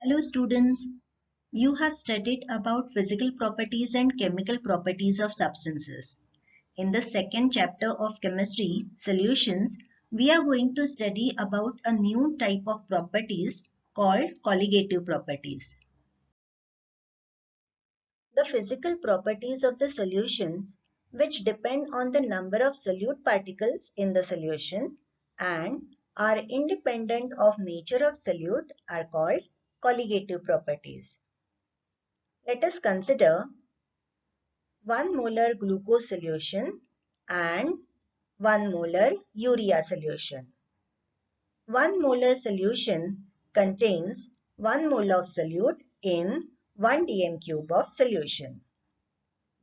Hello students, you have studied about physical properties and chemical properties of substances. In the second chapter of chemistry, solutions, we are going to study about a new type of properties called colligative properties. The physical properties of the solutions, which depend on the number of solute particles in the solution and are independent of nature of solute, are called colligative properties. Let us consider 1 molar glucose solution and 1 molar urea solution. 1 molar solution contains 1 mole of solute in 1 dm cube of solution.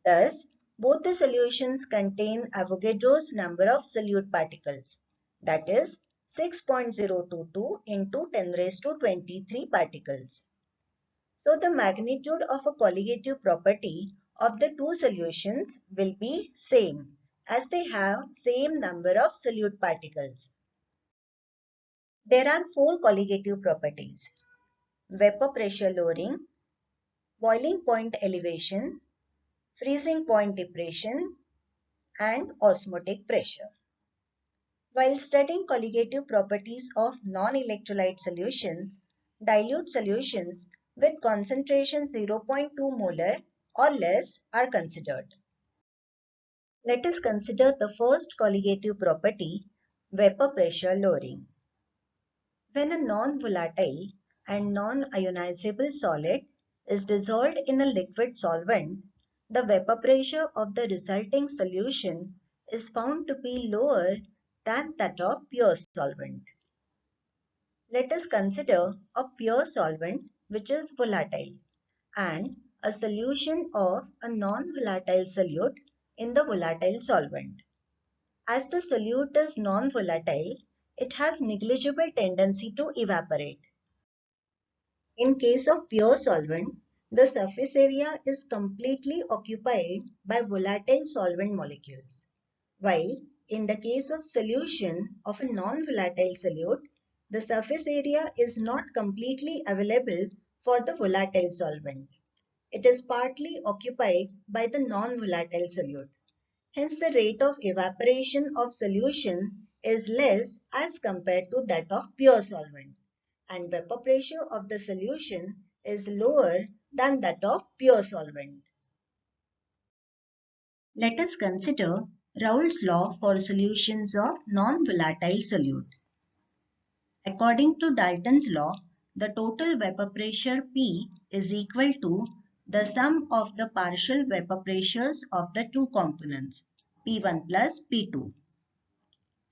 Thus, both the solutions contain Avogadro's number of solute particles, that is 6.022 into 10 raised to 23 particles. So the magnitude of a colligative property of the two solutions will be same as they have same number of solute particles. There are 4 colligative properties: vapor pressure lowering, boiling point elevation, freezing point depression, and osmotic pressure. While studying colligative properties of non-electrolyte solutions, dilute solutions with concentration 0.2 molar or less are considered. Let us consider the first colligative property, vapor pressure lowering. When a non-volatile and non-ionizable solid is dissolved in a liquid solvent, the vapor pressure of the resulting solution is found to be lower than that of pure solvent. Let us consider a pure solvent which is volatile and a solution of a non-volatile solute in the volatile solvent. As the solute is non-volatile, it has negligible tendency to evaporate. In case of pure solvent, the surface area is completely occupied by volatile solvent molecules, while in the case of solution of a non-volatile solute, the surface area is not completely available for the volatile solvent. It is partly occupied by the non-volatile solute. Hence, the rate of evaporation of solution is less as compared to that of pure solvent, and vapor pressure of the solution is lower than that of pure solvent. Let us consider Raoult's law for solutions of non-volatile solute. According to Dalton's law, the total vapor pressure P is equal to the sum of the partial vapor pressures of the two components, P1 plus P2.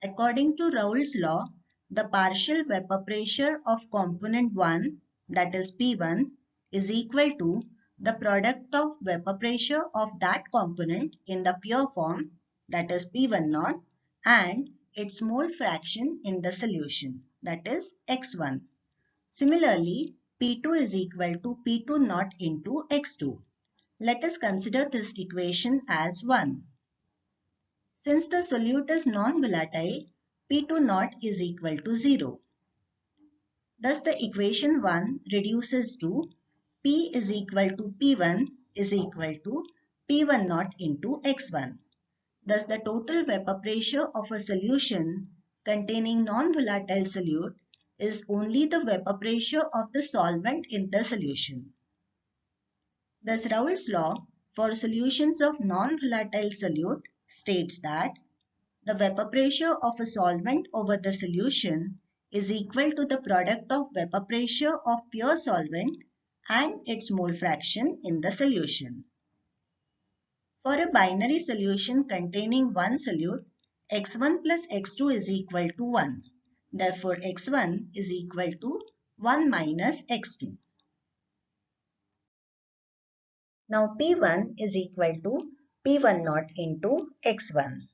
According to Raoult's law, the partial vapor pressure of component 1, that is P1, is equal to the product of vapor pressure of that component in the pure form, that is P1 naught, and its mole fraction in the solution, that is X1. Similarly, P2 is equal to P2 naught into X2. Let us consider this equation as 1. Since the solute is non-volatile, P2 naught is equal to 0. Thus the equation 1 reduces to P is equal to P1 is equal to P1 naught into X1. Thus the total vapor pressure of a solution containing non-volatile solute is only the vapor pressure of the solvent in the solution. Thus Raoult's law for solutions of non-volatile solute states that the vapor pressure of a solvent over the solution is equal to the product of vapor pressure of pure solvent and its mole fraction in the solution. For a binary solution containing one solute, x1 plus x2 is equal to 1. Therefore, x1 is equal to 1 minus x2. Now, P1 is equal to P1 naught into x1.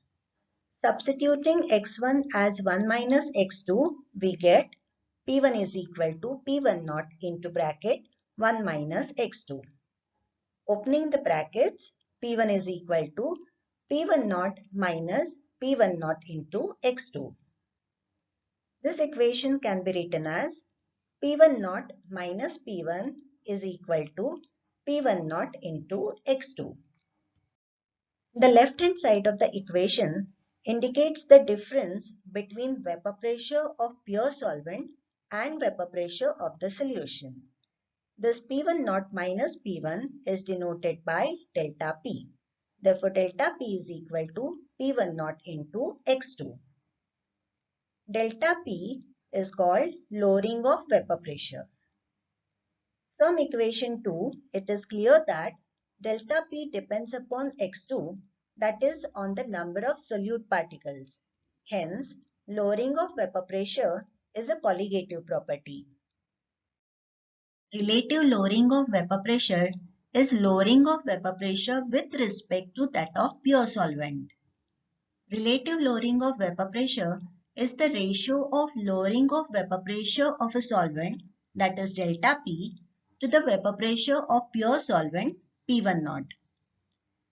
Substituting x1 as 1 minus x2, we get P1 is equal to P1 naught into bracket 1 minus x2. Opening the brackets, P1 is equal to P1 naught minus P1 naught into x2. This equation can be written as P1 naught minus P1 is equal to P1 naught into X2. The left-hand side of the equation indicates the difference between vapor pressure of pure solvent and vapor pressure of the solution. This P1 naught minus P1 is denoted by delta P. Therefore, delta P is equal to P1 naught into X2. Delta P is called lowering of vapor pressure. From equation 2, it is clear that delta P depends upon X2, that is on the number of solute particles. Hence, lowering of vapor pressure is a colligative property. Relative lowering of vapor pressure is lowering of vapor pressure with respect to that of pure solvent. Relative lowering of vapor pressure is the ratio of lowering of vapor pressure of a solvent, that is delta P, to the vapor pressure of pure solvent P1 naught.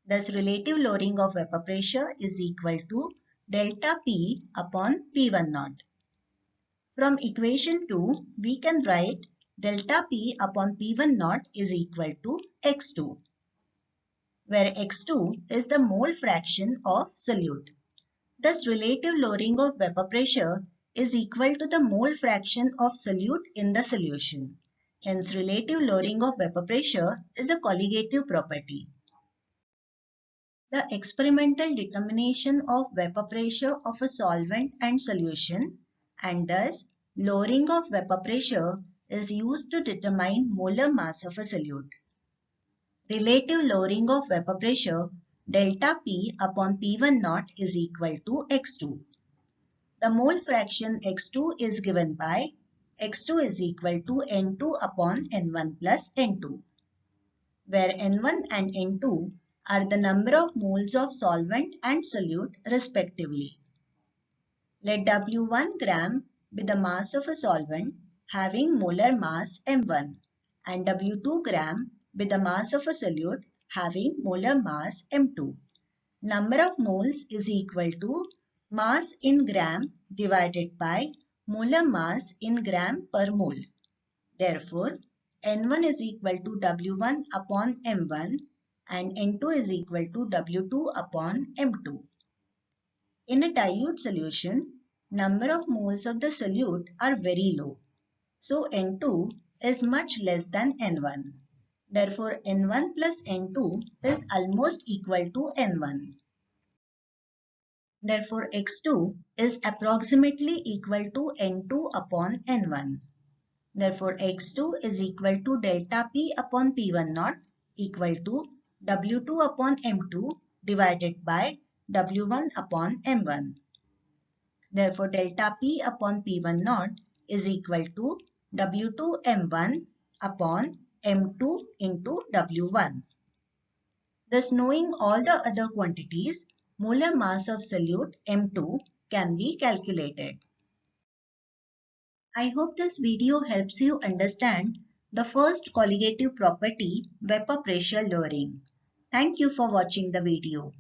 Thus, relative lowering of vapor pressure is equal to delta P upon P1 naught. From equation 2, we can write delta P upon P1 naught is equal to X2, where X2 is the mole fraction of solute. Thus, relative lowering of vapor pressure is equal to the mole fraction of solute in the solution. Hence, relative lowering of vapor pressure is a colligative property. The experimental determination of vapor pressure of a solvent and solution, and thus lowering of vapor pressure, is used to determine molar mass of a solute. Relative lowering of vapor pressure delta P upon P1 naught is equal to X2. The mole fraction X2 is given by X2 is equal to N2 upon N1 plus N2, where N1 and N2 are the number of moles of solvent and solute respectively. Let W1 gram be the mass of a solvent having molar mass M1 and W2 gram be the mass of a solute having molar mass M2. Number of moles is equal to mass in gram divided by molar mass in gram per mole. Therefore, N1 is equal to W1 upon M1 and N2 is equal to W2 upon M2. In a dilute solution, number of moles of the solute are very low. So N2 is much less than N1. Therefore, N1 plus N2 is almost equal to N1. Therefore, X2 is approximately equal to N2 upon N1. Therefore, X2 is equal to delta P upon P1 naught equal to W2 upon M2 divided by W1 upon M1. Therefore, delta P upon P1 naught is equal to W2 M1 upon M2 into W1. Thus, knowing all the other quantities, molar mass of solute M2 can be calculated. I hope this video helps you understand the first colligative property, vapor pressure lowering. Thank you for watching the video.